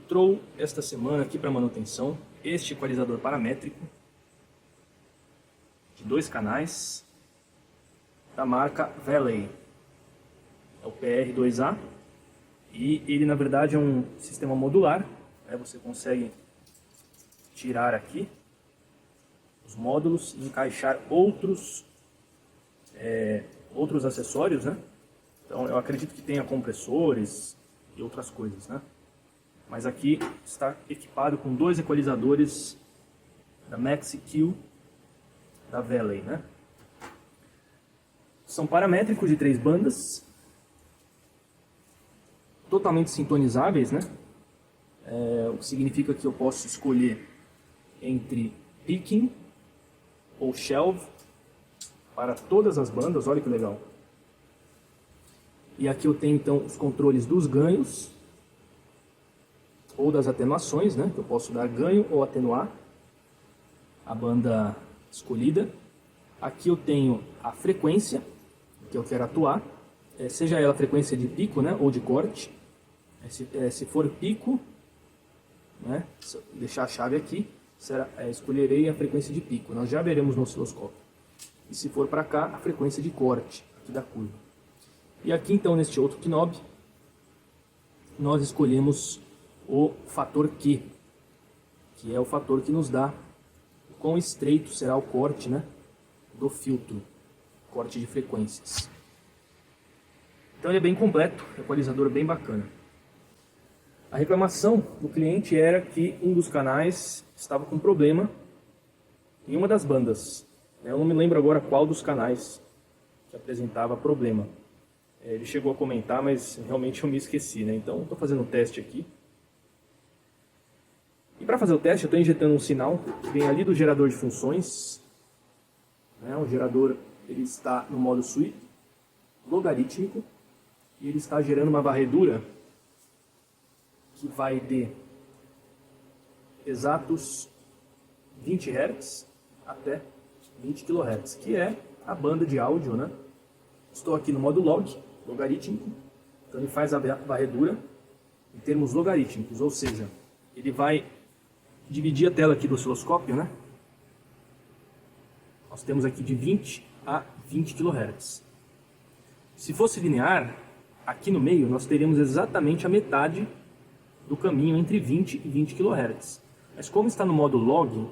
entrou esta semana aqui para manutenção este equalizador paramétrico de 2 canais da marca Valley. É o PR2A e ele na verdade é um sistema modular, né? Você consegue tirar aqui os módulos e encaixar outros acessórios, né? Então eu acredito que tenha compressores e outras coisas, né? Mas aqui está equipado com 2 equalizadores da Maxi-Q da Valley, né? São paramétricos de 3 bandas, totalmente sintonizáveis, né? O que significa que eu posso escolher entre picking ou shelve para todas as bandas. Olha que legal. E aqui eu tenho então os controles dos ganhos ou das atenuações, né? Que eu posso dar ganho ou atenuar a banda escolhida. Aqui eu tenho a frequência que eu quero atuar, seja ela frequência de pico, né, ou de corte. Se for pico, né, se eu deixar a chave aqui, escolherei a frequência de pico. Nós já veremos no osciloscópio. E se for para cá, a frequência de corte aqui da curva. E aqui então neste outro knob, nós escolhemos o fator Q, que é o fator que nos dá o quão estreito será o corte, né, do filtro, corte de frequências. Então ele é bem completo, equalizador bem bacana. A reclamação do cliente era que um dos canais estava com problema em uma das bandas. Eu não me lembro agora qual dos canais que apresentava problema. Ele chegou a comentar, mas realmente eu me esqueci, né? Então estou fazendo um teste aqui. E para fazer o teste eu estou injetando um sinal que vem ali do gerador de funções. O gerador ele está no modo sweep, logarítmico, e ele está gerando uma varredura que vai de exatos 20 Hz até 20 kHz, que é a banda de áudio, né? Estou aqui no modo log, logarítmico, então ele faz a varredura em termos logarítmicos, ou seja, ele vai dividir a tela aqui do osciloscópio, né? Nós temos aqui de 20 a 20 kHz. Se fosse linear, aqui no meio nós teríamos exatamente a metade do caminho entre 20 e 20 kHz. Mas como está no modo log,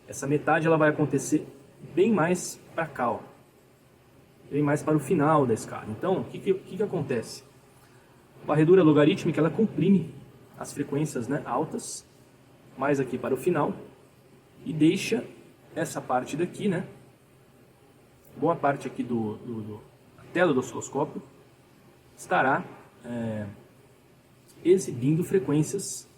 essa metade ela vai acontecer bem mais para cá, ó. Bem mais para o final da escala. Então, o que acontece? A varredura logarítmica ela comprime as frequências, né, altas, mais aqui para o final, e deixa essa parte daqui, né, boa parte aqui da tela do osciloscópio estará exibindo frequências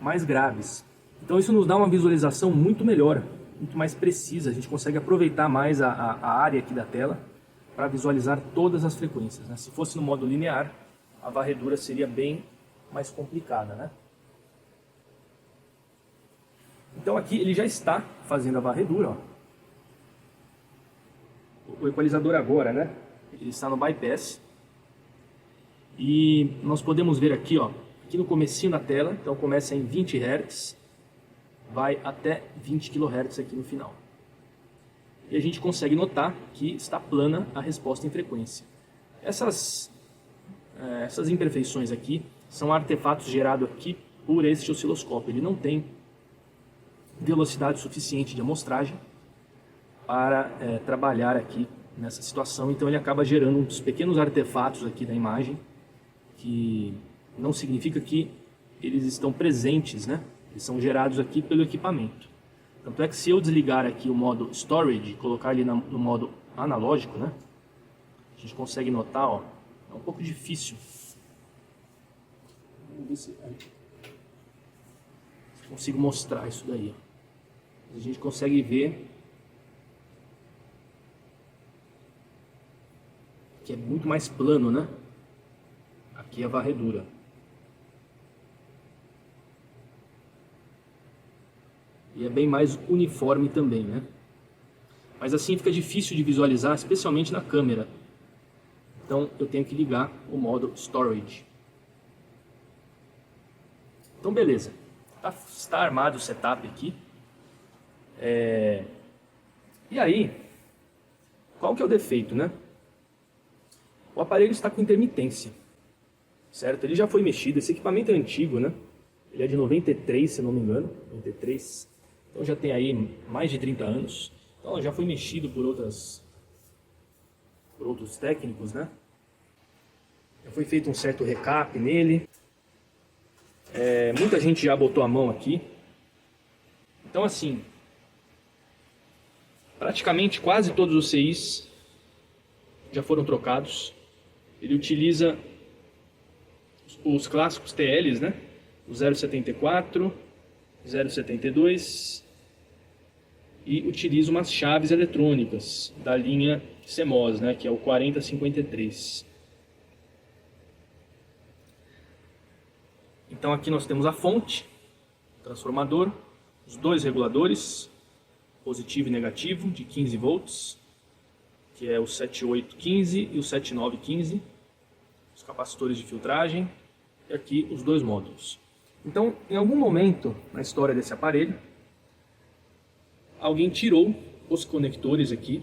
mais graves. Então isso nos dá uma visualização muito melhor, muito mais precisa. A gente consegue aproveitar mais a área aqui da tela para visualizar todas as frequências, né? Se fosse no modo linear, a varredura seria bem mais complicada, né? Então aqui ele já está fazendo a varredura, ó. O equalizador agora, né? Ele está no bypass. E nós podemos ver aqui, ó, aqui no comecinho da tela, então começa em 20 Hz, vai até 20 kHz aqui no final. E a gente consegue notar que está plana a resposta em frequência. Essas imperfeições aqui são artefatos gerados aqui por este osciloscópio. Ele não tem velocidade suficiente de amostragem para trabalhar aqui nessa situação, então ele acaba gerando uns pequenos artefatos aqui na imagem, que não significa que eles estão presentes, né? Eles são gerados aqui pelo equipamento. Tanto é que se eu desligar aqui o modo Storage, colocar ele no modo analógico, né? A gente consegue notar, ó, é um pouco difícil. Vamos ver se consigo mostrar isso daí, ó. A gente consegue ver que é muito mais plano, né? Aqui é a varredura. E é bem mais uniforme também, né? Mas assim fica difícil de visualizar, especialmente na câmera. Então eu tenho que ligar o modo Storage. Então beleza, está armado o setup aqui. E aí, qual que é o defeito, né? O aparelho está com intermitência, certo? Ele já foi mexido, esse equipamento é antigo, né? Ele é de 93, se não me engano, 93. Então já tem aí mais de 30 anos. Então já foi mexido por outros técnicos, né? Já foi feito um certo recap nele. Muita gente já botou a mão aqui. Então assim, praticamente quase todos os CIs já foram trocados. Ele utiliza os clássicos TLs, né? O 074, 072 e utiliza umas chaves eletrônicas da linha CMOS, né? Que é o 4053. Então aqui nós temos a fonte, transformador, os dois reguladores, positivo e negativo, de 15 volts, que é o 7815 e o 7915, os capacitores de filtragem, e aqui os dois módulos. Então, em algum momento na história desse aparelho, alguém tirou os conectores aqui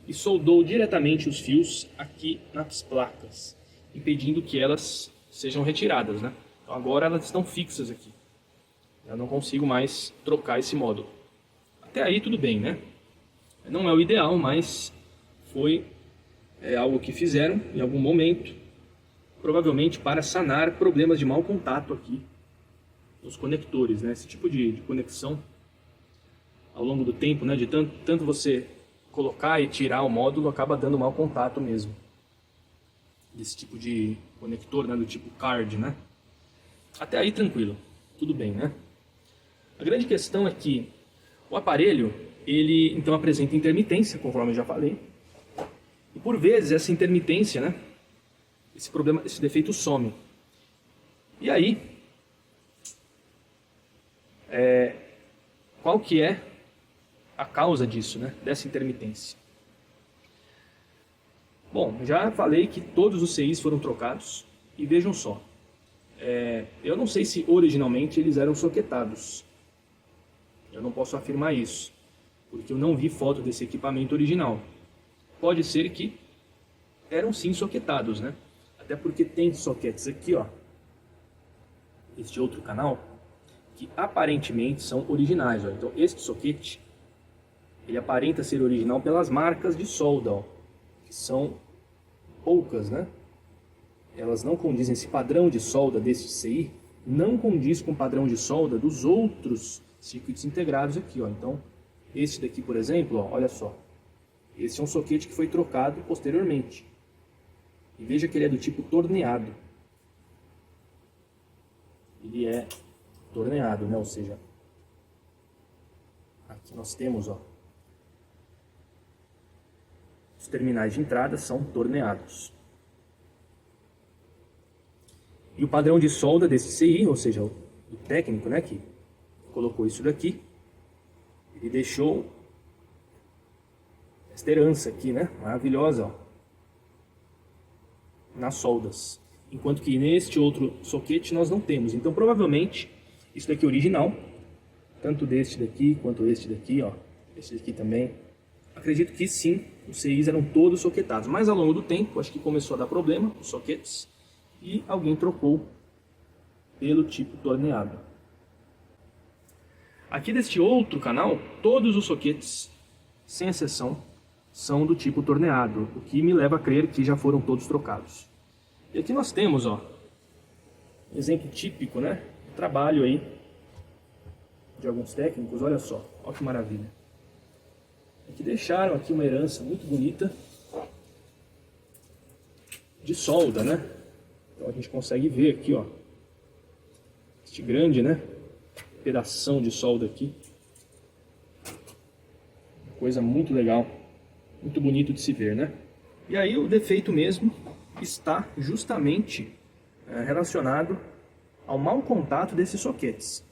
e soldou diretamente os fios aqui nas placas, impedindo que elas sejam retiradas, né? Então agora elas estão fixas aqui. Eu não consigo mais trocar esse módulo. Até aí tudo bem, né? Não é o ideal, mas foi algo que fizeram em algum momento, provavelmente para sanar problemas de mau contato aqui nos conectores, né? Esse tipo de conexão ao longo do tempo, né? De tanto você colocar e tirar o módulo, acaba dando mau contato mesmo. Desse tipo de conector, né? Do tipo card, né? Até aí tranquilo, tudo bem, né? A grande questão é que o aparelho, ele então apresenta intermitência, conforme eu já falei. E por vezes essa intermitência, né? Esse defeito some. E aí, qual que é a causa disso, né? Dessa intermitência? Bom, já falei que todos os CIs foram trocados. E vejam só, eu não sei se originalmente eles eram soquetados. Eu não posso afirmar isso, porque eu não vi foto desse equipamento original. Pode ser que eram sim soquetados, né? Até porque tem soquetes aqui, ó, este outro canal, que aparentemente são originais, ó. Então este soquete, ele aparenta ser original pelas marcas de solda, ó, que são poucas, né? Elas não condizem, esse padrão de solda desse CI não condiz com o padrão de solda dos outros circuitos integrados aqui, ó. Então, esse daqui, por exemplo, ó, olha só. Esse é um soquete que foi trocado posteriormente. E veja que ele é do tipo torneado. Ele é torneado, né? Ou seja, aqui nós temos, ó, os terminais de entrada são torneados. E o padrão de solda desse CI, ou seja, o técnico, né, que colocou isso daqui, ele deixou esta herança aqui, né, maravilhosa, ó, nas soldas. Enquanto que neste outro soquete nós não temos. Então provavelmente isso daqui é original, tanto deste daqui quanto este daqui, ó, este daqui também. Acredito que sim, os CIs eram todos soquetados, mas ao longo do tempo acho que começou a dar problema os soquetes e alguém trocou pelo tipo torneado. Aqui deste outro canal, todos os soquetes, sem exceção, são do tipo torneado, o que me leva a crer que já foram todos trocados. E aqui nós temos, ó, um exemplo típico, né, de trabalho aí de alguns técnicos. Olha só, olha que maravilha. Aqui deixaram aqui uma herança muito bonita de solda, né? Então a gente consegue ver aqui, ó, este grande, né, pedação de solda aqui. Coisa muito legal, muito bonito de se ver, né? E aí o defeito mesmo está justamente relacionado ao mau contato desses soquetes,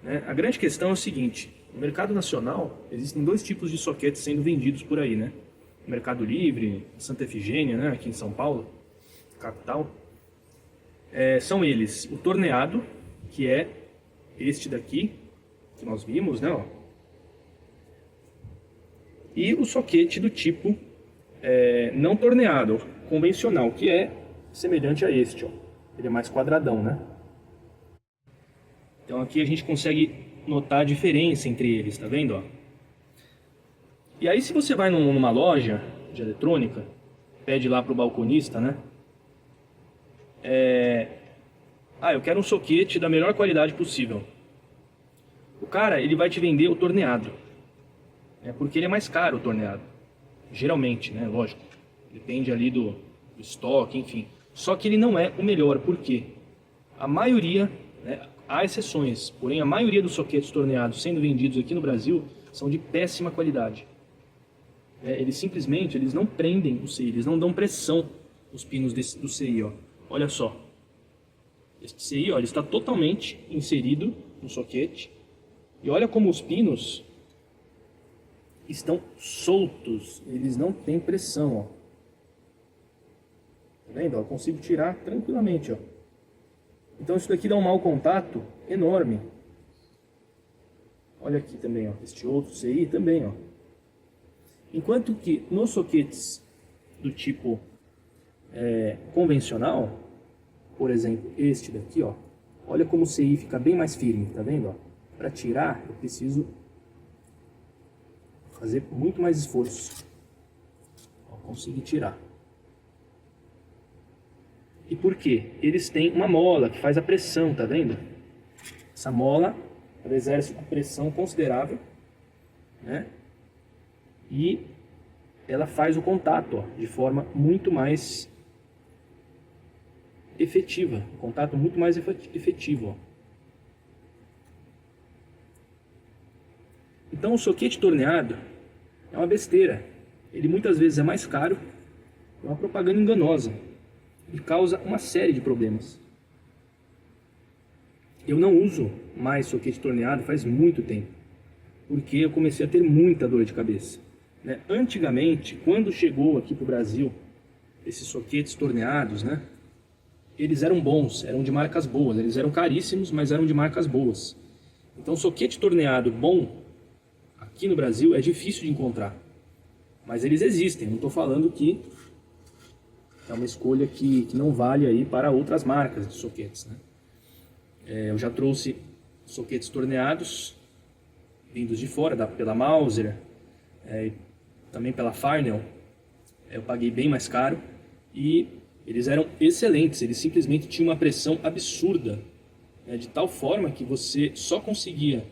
né? A grande questão é o seguinte: no mercado nacional existem dois tipos de soquetes sendo vendidos por aí, né? No Mercado Livre, Santa Efigênia, né, aqui em São Paulo, capital. são eles o torneado, que é este daqui, que nós vimos, né? Ó. E o soquete do tipo não torneado, convencional, que é semelhante a este, ó. Ele é mais quadradão, né? Então aqui a gente consegue notar a diferença entre eles, tá vendo? Ó? E aí se você vai numa loja de eletrônica, pede lá pro balconista, né? Eu quero um soquete da melhor qualidade possível. O cara, ele vai te vender o torneado. Porque ele é mais caro o torneado. Geralmente, né? Lógico. Depende ali do estoque, enfim. Só que ele não é o melhor, por quê? A maioria, né, há exceções, porém a maioria dos soquetes torneados sendo vendidos aqui no Brasil são de péssima qualidade. Eles simplesmente não prendem o CI, eles não dão pressão nos pinos do CI. Ó. Olha só. Este CI, ó, ele está totalmente inserido no soquete. E olha como os pinos estão soltos, eles não têm pressão. Ó. Tá vendo? Eu consigo tirar tranquilamente. Ó. Então isso daqui dá um mau contato enorme. Olha aqui também, ó, este outro CI também. Ó. Enquanto que nos soquetes do tipo convencional, por exemplo, este daqui, ó, olha como o CI fica bem mais firme, tá vendo? Para tirar, eu preciso fazer muito mais esforço. Ó, consegui tirar. E por quê? Eles têm uma mola que faz a pressão, tá vendo? Essa mola, ela exerce uma pressão considerável, né? E ela faz o contato, ó, de forma muito mais efetiva, um contato muito mais efetivo. Ó. Então o soquete torneado é uma besteira. Ele muitas vezes é mais caro, é uma propaganda enganosa e causa uma série de problemas. Eu não uso mais soquete torneado faz muito tempo, porque eu comecei a ter muita dor de cabeça. Né? Antigamente, quando chegou aqui para o Brasil, esses soquetes torneados, né? Eles eram bons, eram de marcas boas, eles eram caríssimos, mas eram de marcas boas. Então, soquete torneado bom, aqui no Brasil, é difícil de encontrar. Mas eles existem, não estou falando que é uma escolha que não vale aí para outras marcas de soquetes. Né? Eu já trouxe soquetes torneados, vindos de fora, pela Mauser, também pela Farnell. Eu paguei bem mais caro e eles eram excelentes, eles simplesmente tinham uma pressão absurda, né, de tal forma que você só conseguia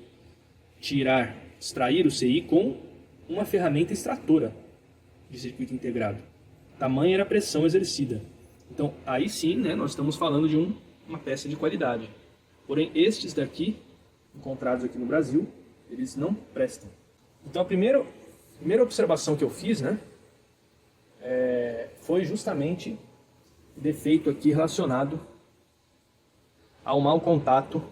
extrair o CI com uma ferramenta extratora de circuito integrado. Tamanha era a pressão exercida. Então, aí sim, né, nós estamos falando de uma peça de qualidade. Porém, estes daqui, encontrados aqui no Brasil, eles não prestam. Então, a primeira observação que eu fiz, né, foi justamente defeito aqui relacionado ao mau contato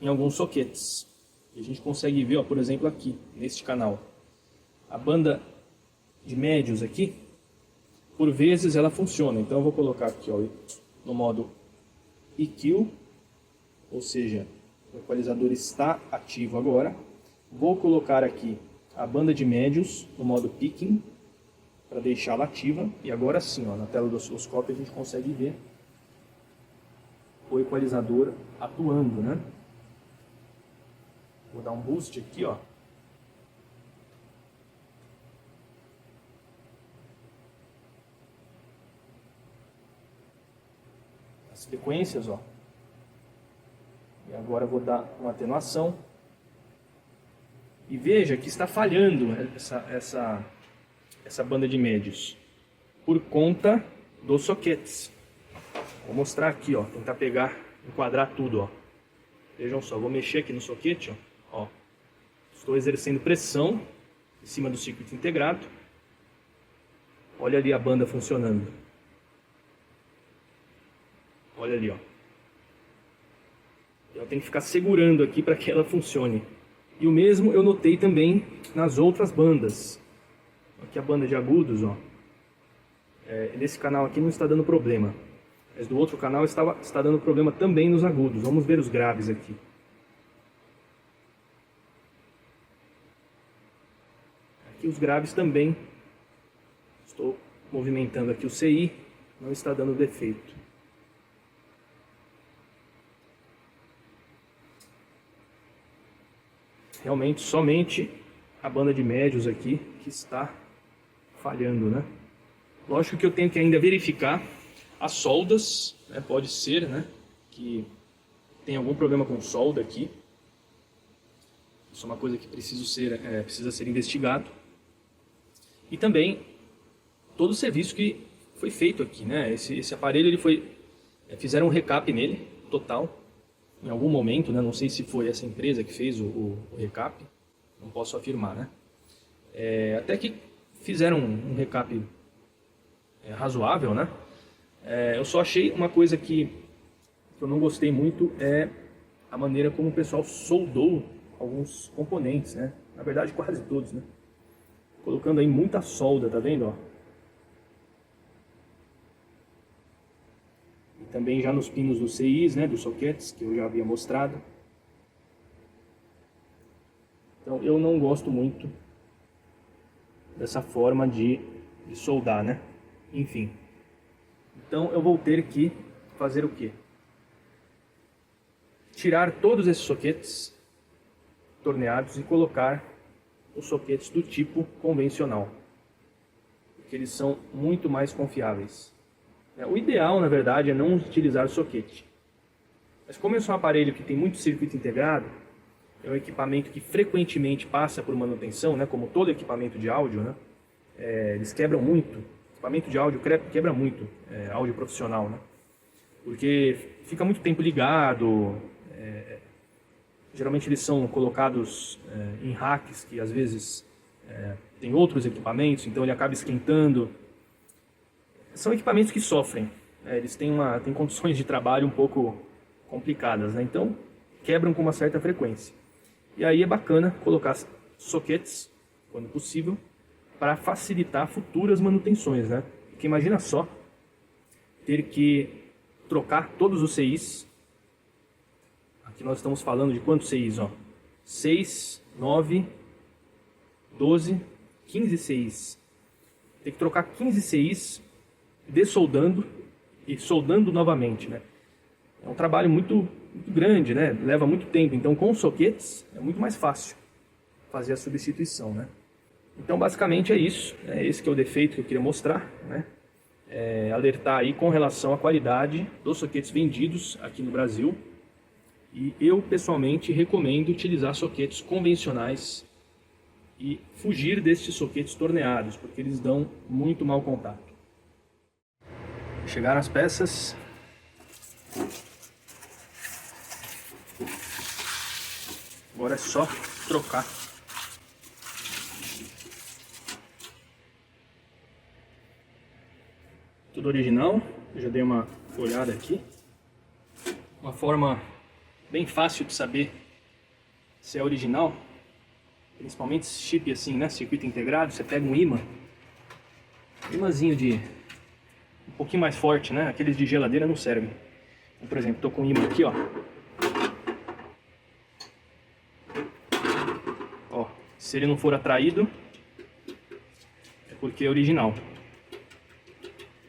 em alguns soquetes. E a gente consegue ver, ó, por exemplo, aqui, neste canal. A banda de médios aqui, por vezes ela funciona. Então eu vou colocar aqui, ó, no modo EQ, ou seja, o equalizador está ativo agora. Vou colocar aqui a banda de médios no modo picking, para deixá-la ativa, e agora sim, ó, na tela do osciloscópio a gente consegue ver o equalizador atuando, né? Vou dar um boost aqui, ó. As frequências, ó. E agora eu vou dar uma atenuação. E veja que está falhando essa banda de médios por conta dos soquetes. Vou mostrar aqui, ó, tentar enquadrar tudo, ó. Vejam só, vou mexer aqui no soquete, ó. Estou exercendo pressão em cima do circuito integrado. Olha ali a banda funcionando. Olha ali, ó. Eu tenho que ficar segurando aqui para que ela funcione. E o mesmo eu notei também nas outras bandas. Aqui a banda de agudos, ó. Nesse canal aqui não está dando problema. Mas do outro canal está dando problema também nos agudos. Vamos ver os graves aqui. Aqui os graves também. Estou movimentando aqui o CI, não está dando defeito. Realmente somente a banda de médios aqui que está falhando, né? Lógico que eu tenho que ainda verificar as soldas, né? Pode ser, né, que tem algum problema com solda aqui. Isso é uma coisa que precisa ser investigado. E também todo o serviço que foi feito aqui, né? Esse aparelho, fizeram um recap nele, total, em algum momento, né? Não sei se foi essa empresa que fez o recap, não posso afirmar, né? Até que fizeram um recap razoável, né? Eu só achei uma coisa que eu não gostei muito, é a maneira como o pessoal soldou alguns componentes, né? Na verdade quase todos, né? Colocando aí muita solda, tá vendo, ó? E também já nos pinos dos CIs, né? Dos soquetes, que eu já havia mostrado. Então eu não gosto muito dessa forma de soldar, né? Enfim. Então eu vou ter que fazer o quê? Tirar todos esses soquetes torneados e colocar os soquetes do tipo convencional, porque eles são muito mais confiáveis. O ideal, na verdade, é não utilizar soquete. Mas como esse é um aparelho que tem muito circuito integrado, é um equipamento que frequentemente passa por manutenção, né, como todo equipamento de áudio, né, eles quebram muito. O equipamento de áudio quebra muito, áudio profissional, né, porque fica muito tempo ligado. Geralmente eles são colocados em racks que às vezes tem outros equipamentos, então ele acaba esquentando. São equipamentos que sofrem, eles têm condições de trabalho um pouco complicadas, né? Então quebram com uma certa frequência. E aí é bacana colocar soquetes, quando possível, para facilitar futuras manutenções, né? Porque imagina só ter que trocar todos os CIs. Aqui nós estamos falando de quantos CIs, ó? 6, 9, 12, 15 CIs. Tem que trocar 15 CIs, dessoldando e soldando novamente, né? É um trabalho muito grande, né? Leva muito tempo. Então, com os soquetes é muito mais fácil fazer a substituição, né? Então, basicamente é isso. Esse que é o defeito que eu queria mostrar, né? Alertar aí com relação à qualidade dos soquetes vendidos aqui no Brasil. E eu, pessoalmente, recomendo utilizar soquetes convencionais e fugir destes soquetes torneados, porque eles dão muito mau contato. Chegaram as peças. Agora é só trocar. Tudo original. Eu já dei uma olhada aqui. Uma forma bem fácil de saber se é original, principalmente esse chip assim, né, circuito integrado. Você pega um imãzinho de um pouquinho mais forte, né, aqueles de geladeira não servem. Então, por exemplo, estou com um imã aqui, ó. Se ele não for atraído, é porque é original.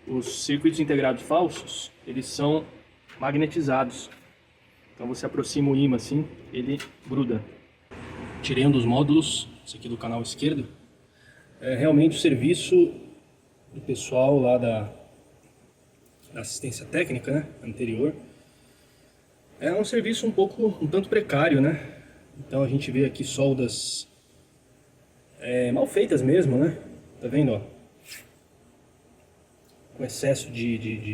Os circuitos integrados falsos, eles são magnetizados. Então você aproxima o ímã assim, ele gruda. Tirei um dos módulos, esse aqui do canal esquerdo. Realmente o serviço do pessoal lá da assistência técnica, né, anterior, é um serviço um tanto precário, né? Então a gente vê aqui soldas mal feitas mesmo, né? Tá vendo, ó? Com excesso de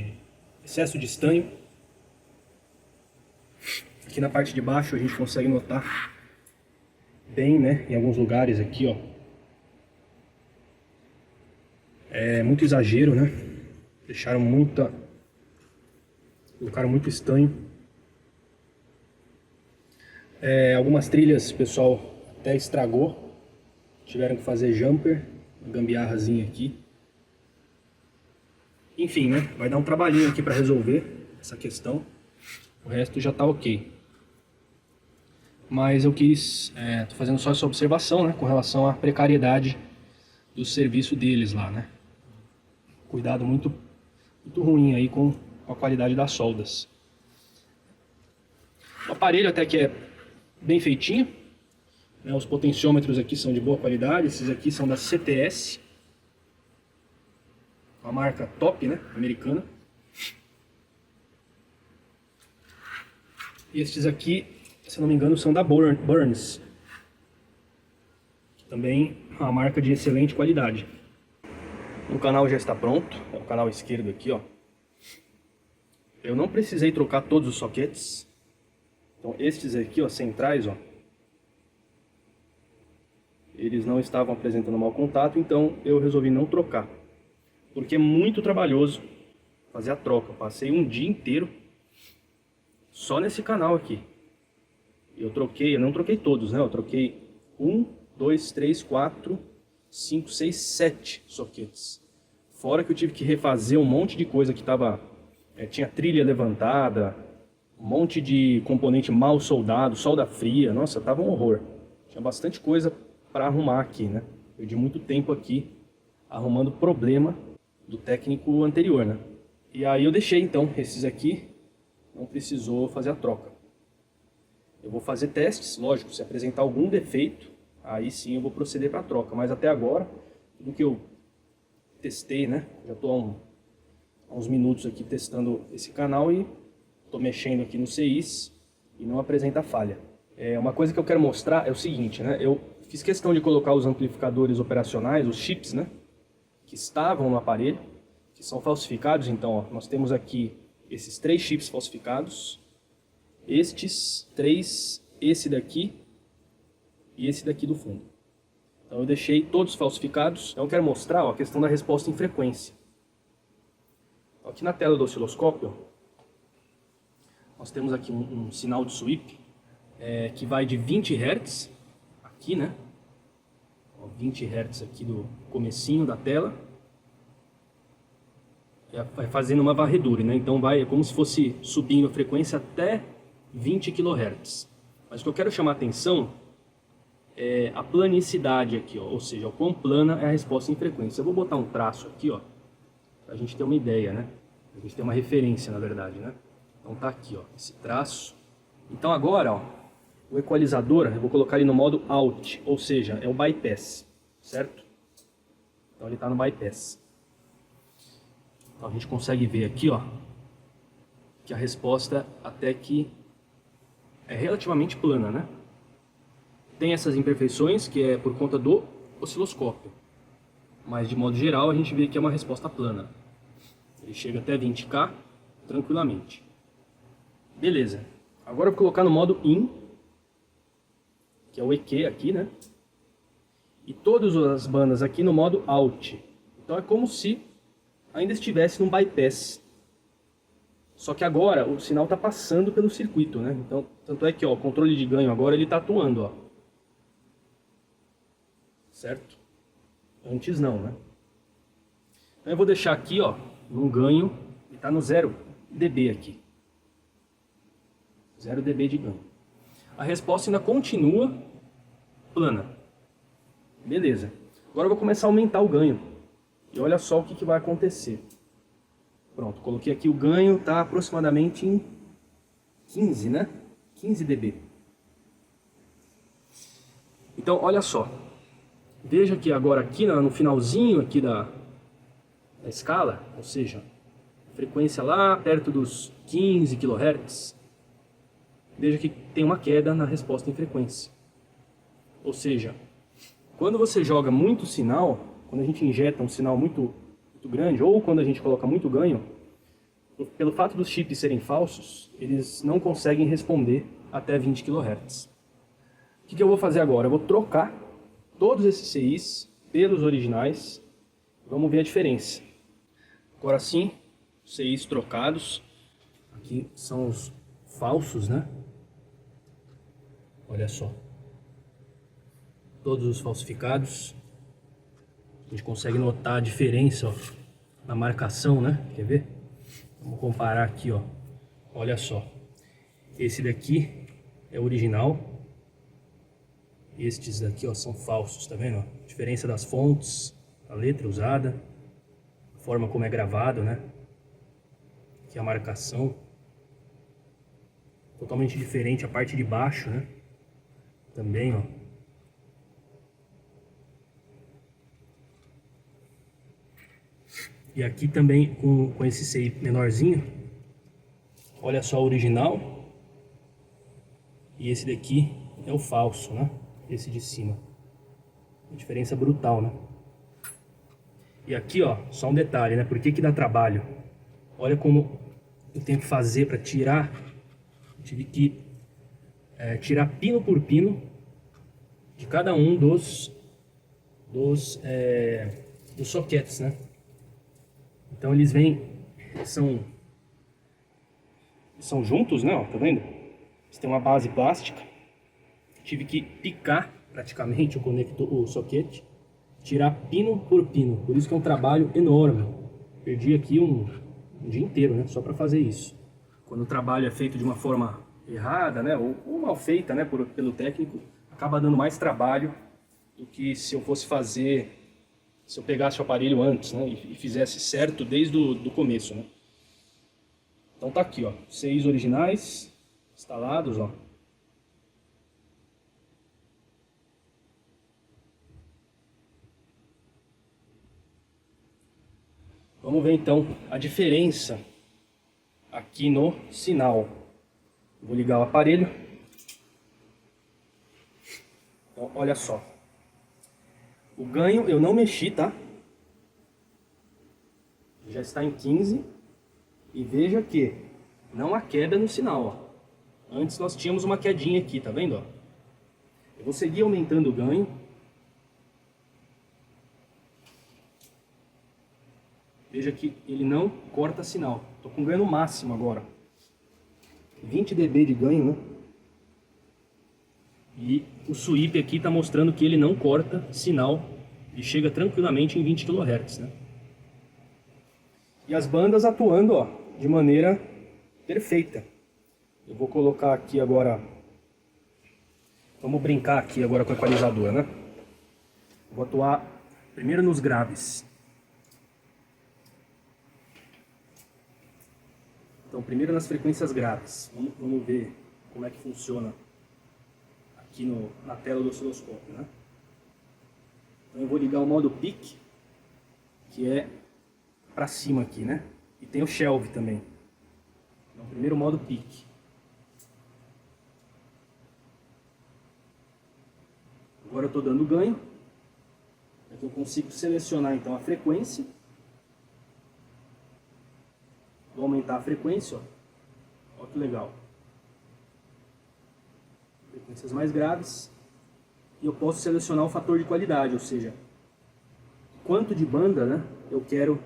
estanho. Aqui na parte de baixo a gente consegue notar bem, né? Em alguns lugares aqui, ó. É muito exagero, né? Colocaram muito estanho. Algumas trilhas o pessoal até estragou. Tiveram que fazer jumper, uma gambiarrazinha aqui. Enfim, né? Vai dar um trabalhinho aqui para resolver essa questão. O resto já tá ok. Mas eu quis, tô fazendo só essa observação, né? Com relação à precariedade do serviço deles lá, né? Cuidado muito ruim aí com a qualidade das soldas. O aparelho até que é bem feitinho, né? Os potenciômetros aqui são de boa qualidade. Esses aqui são da CTS, uma marca top, né? Americana. E estes aqui, se não me engano, são da Burns, que também é uma marca de excelente qualidade. O canal já está pronto, é o canal esquerdo aqui, ó. Eu não precisei trocar todos os soquetes. Então estes aqui, ó, centrais, ó, eles não estavam apresentando mau contato, então eu resolvi não trocar, porque é muito trabalhoso fazer a troca. Eu passei um dia inteiro só nesse canal aqui. Eu não troquei todos, né? Eu troquei 1, 2, 3, 4, 5, 6, 7 soquetes. Fora que eu tive que refazer um monte de coisa que tava... tinha trilha levantada, um monte de componente mal soldado, solda fria. Nossa, tava um horror. Tinha bastante coisa para arrumar aqui, né? Perdi muito tempo aqui arrumando problema do técnico anterior, né? E aí eu deixei então esses aqui, não precisou fazer a troca. Eu vou fazer testes, lógico, se apresentar algum defeito, aí sim eu vou proceder para a troca. Mas até agora, tudo que eu testei, né? Já estou há uns minutos aqui testando esse canal e estou mexendo aqui no CIs e não apresenta falha. Uma coisa que eu quero mostrar é o seguinte, né? Eu fiz questão de colocar os amplificadores operacionais, os chips, né? Que estavam no aparelho, que são falsificados. Então, ó, nós temos aqui esses 3 chips falsificados, estes 3, esse daqui e esse daqui do fundo. Então eu deixei todos falsificados. Então eu quero mostrar, ó, a questão da resposta em frequência. Aqui na tela do osciloscópio, nós temos aqui um sinal de sweep que vai de 20 Hz, aqui, né? Ó, 20 Hz aqui do comecinho da tela. Vai fazendo uma varredura, né? Então é como se fosse subindo a frequência até 20 kHz. Mas o que eu quero chamar a atenção é a planicidade aqui, ó, ou seja, o quão plana é a resposta em frequência. Eu vou botar um traço aqui, ó, para a gente ter uma ideia, né? A gente ter uma referência, na verdade, né? Então tá aqui, ó, esse traço. Então agora, ó, o equalizador, eu vou colocar ele no modo Out, ou seja, é o bypass, certo? Então ele está no bypass. Então a gente consegue ver aqui, ó, que a resposta até que é relativamente plana, né? Tem essas imperfeições que é por conta do osciloscópio, mas de modo geral a gente vê que é uma resposta plana. Ele chega até 20K tranquilamente. Beleza. Agora eu vou colocar no modo In, que é o EQ aqui, né? E todas as bandas aqui no modo Out. Então é como se ainda estivesse num bypass. Só que agora o sinal está passando pelo circuito, né? Então, tanto é que, ó, o controle de ganho agora ele está atuando, ó. Certo? Antes não, né? Então eu vou deixar aqui, ó, num ganho, ele está no 0 dB aqui. 0 dB de ganho. A resposta ainda continua plana. Beleza. Agora eu vou começar a aumentar o ganho. E olha só o que vai acontecer. Pronto, coloquei aqui o ganho, está aproximadamente em 15, né? 15 dB. Então, olha só. Veja que agora aqui no finalzinho aqui da escala, ou seja, frequência lá perto dos 15 kHz, veja que tem uma queda na resposta em frequência. Ou seja, quando você joga muito sinal, quando a gente injeta um sinal muito grande, ou quando a gente coloca muito ganho, pelo fato dos chips serem falsos, eles não conseguem responder até 20 kHz. O que eu vou fazer agora? Eu vou trocar todos esses CIs pelos originais. Vamos ver a diferença. Agora sim, CIs trocados. Aqui são os falsos, né? Olha só. Todos os falsificados. A gente consegue notar a diferença, ó, na marcação, né? Quer ver? Vamos comparar aqui, ó. Olha só. Esse daqui é o original. Estes daqui, ó, são falsos, tá vendo? A diferença das fontes, a letra usada, a forma como é gravado, né? Aqui a marcação. Totalmente diferente a parte de baixo, né? Também, ó. E aqui também com esse CI menorzinho. Olha só o original. E esse daqui é o falso, né? Esse de cima. Uma diferença brutal, né? E aqui, ó, só um detalhe, né? Por que que dá trabalho? Olha como eu tenho que fazer para tirar. Tive que tirar pino por pino de cada um dos soquetes, né? Então eles vêm, são juntos, né? Ó, tá vendo? Eles têm uma base plástica. Tive que picar praticamente o conector, o soquete, tirar pino por pino. Por isso que é um trabalho enorme. Perdi aqui um dia inteiro, né? Só para fazer isso. Quando o trabalho é feito de uma forma errada, né? Ou mal feita, né? Pelo técnico, acaba dando mais trabalho do que se eu fosse fazer. Se eu pegasse o aparelho antes, né, e fizesse certo desde o começo, né. Então tá aqui, ó, 6 originais instalados, ó. Vamos ver então a diferença aqui no sinal. Vou ligar o aparelho. Então, olha só. O ganho eu não mexi, tá? Já está em 15. E veja que não há queda no sinal, ó. Antes nós tínhamos uma quedinha aqui, tá vendo, ó? Eu vou seguir aumentando o ganho. Veja que ele não corta sinal. Estou com ganho máximo agora. 20 dB de ganho, né? E o sweep aqui está mostrando que ele não corta sinal e chega tranquilamente em 20 kHz, né? E as bandas atuando, ó, de maneira perfeita. Eu vou colocar aqui agora, vamos brincar aqui agora com o equalizador, né? Vou atuar primeiro nos graves. Então, primeiro nas frequências graves. Vamos ver como é que funciona aqui na tela do osciloscópio, né? Então eu vou ligar o modo peak, que é para cima aqui, né? E tem o shelve também. Então, primeiro modo peak. Agora eu estou dando ganho. Aqui eu consigo selecionar então a frequência. Vou aumentar a frequência, ó. Olha que legal. Frequências mais graves. E eu posso selecionar o fator de qualidade, ou seja, quanto de banda, né, eu quero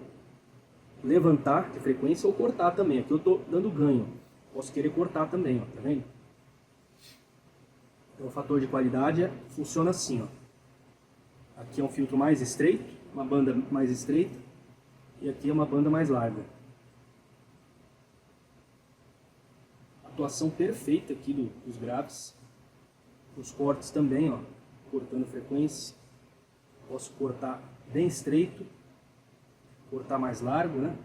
levantar de frequência ou cortar também. Aqui eu estou dando ganho. Posso querer cortar também, ó, tá vendo? Então o fator de qualidade funciona assim, ó. Aqui é um filtro mais estreito, uma banda mais estreita, e aqui é uma banda mais larga. Atuação perfeita aqui dos graves. Os cortes também, ó, cortando frequência. Posso cortar bem estreito, cortar mais largo, né?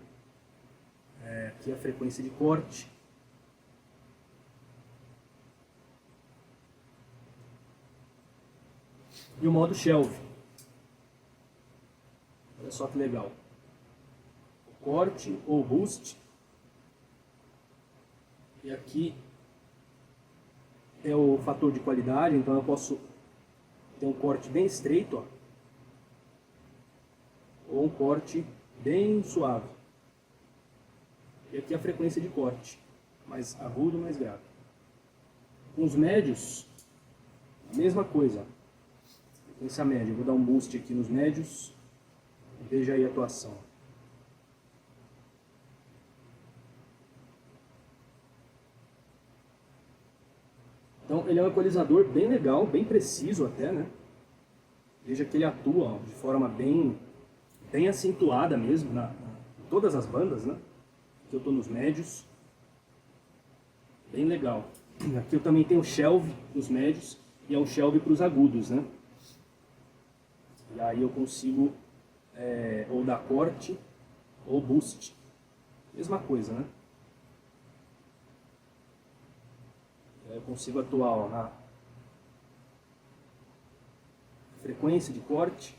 Aqui é a frequência de corte. E o modo shelve. Olha só que legal. O corte ou boost. E aqui é o fator de qualidade, então eu posso ter um corte bem estreito, ó, ou um corte bem suave. E aqui a frequência de corte, mais agudo, mais grave. Com os médios, a mesma coisa. Frequência média, eu vou dar um boost aqui nos médios, veja aí a atuação. Então ele é um equalizador bem legal, bem preciso até, né? Veja que ele atua, ó, de forma bem acentuada mesmo todas as bandas, né? Aqui eu estou nos médios. Bem legal. Aqui eu também tenho o shelve dos médios e é um shelve para os agudos, né? E aí eu consigo ou dar corte ou boost. Mesma coisa, né? E aí eu consigo atuar, ó, na frequência de corte.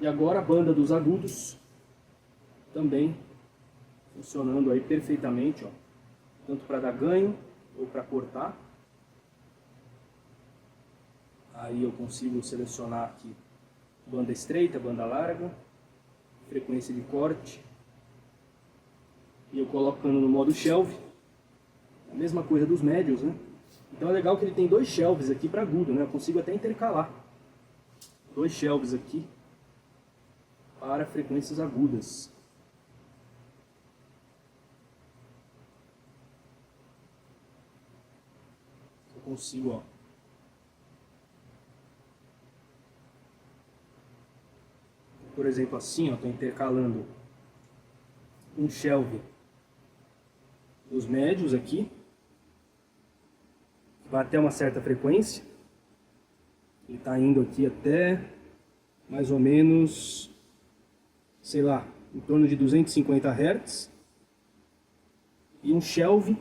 E agora a banda dos agudos também funcionando aí perfeitamente, ó, tanto para dar ganho ou para cortar. Aí eu consigo selecionar aqui banda estreita, banda larga, frequência de corte. E eu colocando no modo shelve, a mesma coisa dos médios, né? Então é legal que ele tem dois shelves aqui para agudo, né? Eu consigo até intercalar dois shelves aqui para frequências agudas. Eu consigo, ó, por exemplo, assim, ó, estou intercalando um shelve dos médios aqui, vai até uma certa frequência. Ele está indo aqui até mais ou menos, sei lá, em torno de 250 Hz. E um shelve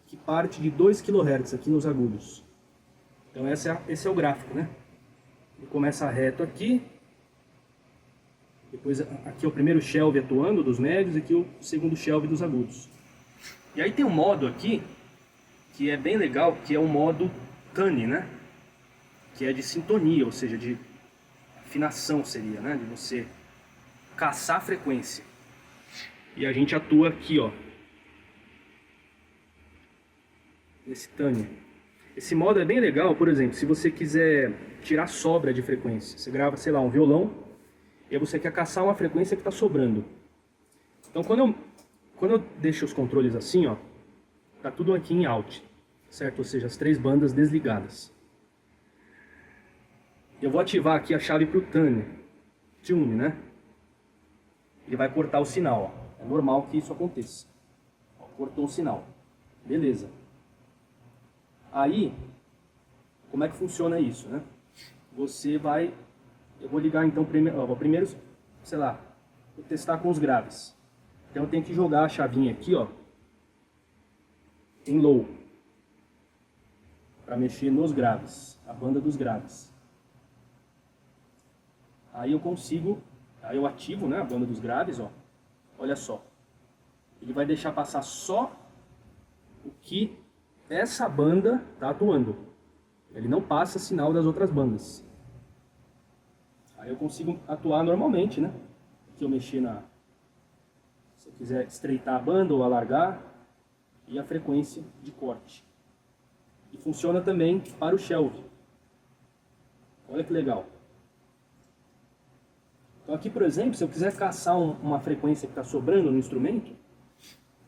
que parte de 2 kHz aqui nos agudos. Então esse é o gráfico, né? Ele começa reto aqui. Depois aqui é o primeiro shelve atuando dos médios e aqui o segundo shelve dos agudos. E aí tem um modo aqui que é bem legal, que é o modo Tune, né? Que é de sintonia, ou seja, de afinação seria, né? De você caçar a frequência. E a gente atua aqui, ó, nesse Tune. Esse modo é bem legal, por exemplo, se você quiser tirar sobra de frequência. Você grava, sei lá, um violão e aí você quer caçar uma frequência que está sobrando. Então quando eu deixo os controles assim, ó, tá tudo aqui em out, certo? Ou seja, as três bandas desligadas. Eu vou ativar aqui a chave para o Tune, né? Ele vai cortar o sinal, ó. É normal que isso aconteça. Ó, cortou o sinal. Beleza. Aí, como é que funciona isso, né? Você vai... Eu vou ligar então primeiro, sei lá, vou testar com os graves. Então eu tenho que jogar a chavinha aqui, ó, em low, para mexer nos graves, a banda dos graves. Aí eu consigo, aí eu ativo, né, a banda dos graves, ó. Olha só. Ele vai deixar passar só o que essa banda está atuando. Ele não passa sinal das outras bandas. Aí eu consigo atuar normalmente, né? Aqui eu mexer se eu quiser estreitar a banda ou alargar, e a frequência de corte. E funciona também para o shelve. Olha que legal. Então aqui, por exemplo, se eu quiser caçar uma frequência que está sobrando no instrumento,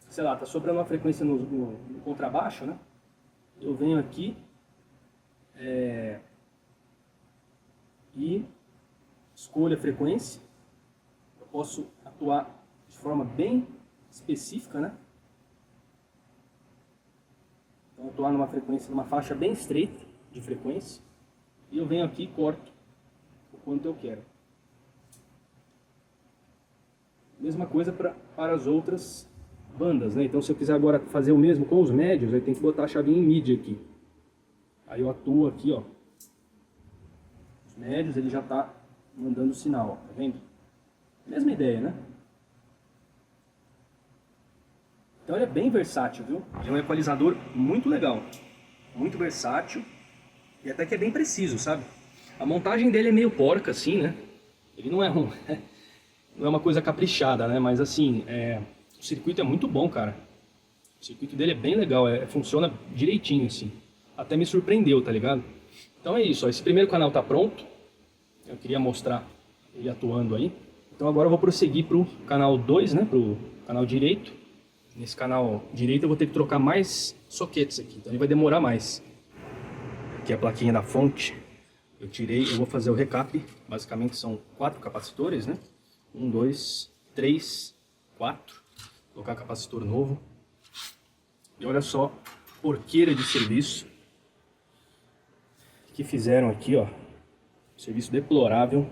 sei lá, está sobrando uma frequência no contrabaixo, né? Eu venho aqui e escolho a frequência. Eu posso atuar de forma bem específica, né? Então, atuar numa frequência, numa faixa bem estreita de frequência, e eu venho aqui e corto o quanto eu quero. Mesma coisa para as outras bandas, né? Então, se eu quiser agora fazer o mesmo com os médios, aí tem que botar a chavinha em MIDI aqui. Aí eu atuo aqui, ó. Os médios, ele já está mandando sinal, ó, tá vendo? Mesma ideia, né? Então ele é bem versátil, viu? Ele é um equalizador muito legal, muito versátil e até que é bem preciso, sabe? A montagem dele é meio porca, assim, né? Ele não é não é uma coisa caprichada, né? Mas assim, o circuito é muito bom, cara. O circuito dele é bem legal, funciona direitinho, assim. Até me surpreendeu, tá ligado? Então é isso, ó, esse primeiro canal tá pronto. Eu queria mostrar ele atuando aí. Então agora eu vou prosseguir pro canal 2, né? Pro canal direito. Nesse canal direito eu vou ter que trocar mais soquetes aqui, então ele vai demorar mais. Aqui a plaquinha da fonte, eu vou fazer o recap, basicamente são 4 capacitores, né? Um, dois, três, quatro. Vou colocar capacitor novo. E olha só, porqueira de serviço que fizeram aqui, ó. Serviço deplorável.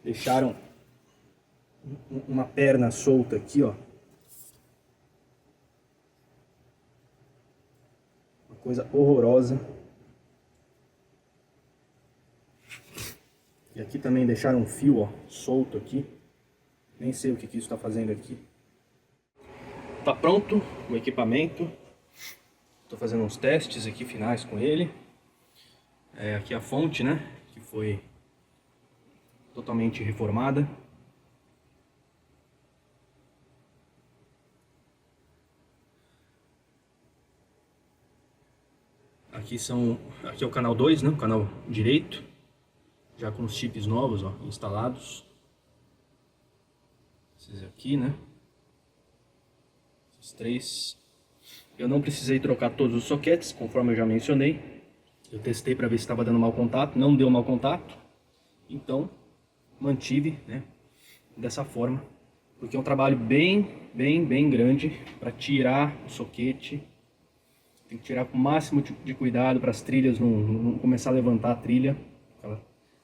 Deixaram uma perna solta aqui, ó. Uma coisa horrorosa. E aqui também deixaram um fio, ó, solto aqui. Nem sei o que isso está fazendo aqui. Tá pronto o equipamento. Estou fazendo uns testes aqui finais com ele. Aqui a fonte, né? Que foi totalmente reformada. Aqui é o canal 2, né? O canal direito. Já com os chips novos, ó, instalados. Esses aqui, né? Esses três. Eu não precisei trocar todos os soquetes, conforme eu já mencionei. Eu testei para ver se estava dando mau contato, não deu mau contato. Então, mantive, né, dessa forma. Porque é um trabalho bem grande para tirar o soquete. Tem que tirar com o máximo de cuidado para as trilhas não começar a levantar a trilha.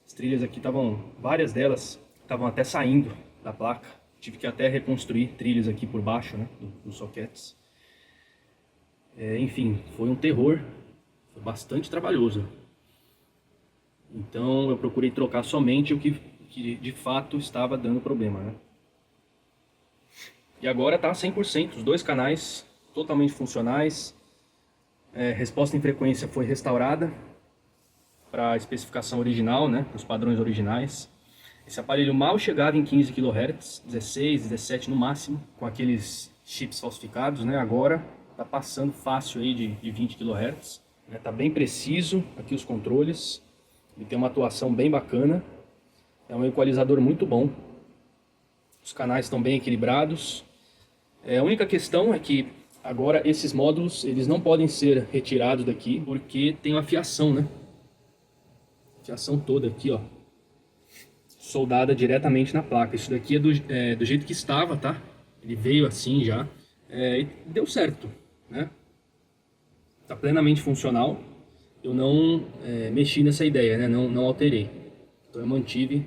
As trilhas aqui estavam, várias delas estavam até saindo da placa. Tive que até reconstruir trilhas aqui por baixo, né, dos soquetes. Enfim, foi um terror, foi bastante trabalhoso. Então eu procurei trocar somente o que de fato estava dando problema, né? E agora tá 100%, os dois canais totalmente funcionais. Resposta em frequência foi restaurada para a especificação original, né, para os padrões originais. Esse aparelho mal chegava em 15 kHz, 16, 17 no máximo, com aqueles chips falsificados, né? Agora está passando fácil aí de 20 kHz. Está bem preciso aqui os controles, ele tem uma atuação bem bacana, é um equalizador muito bom. Os canais estão bem equilibrados. A única questão é que agora esses módulos eles não podem ser retirados daqui porque tem uma fiação, né? Fiação toda aqui, ó, soldada diretamente na placa. Isso daqui é do jeito que estava, tá? Ele veio assim já, e deu certo, né? Tá plenamente funcional. Eu não mexi nessa ideia, né? Não alterei. Então eu mantive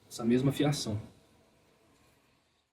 essa mesma fiação.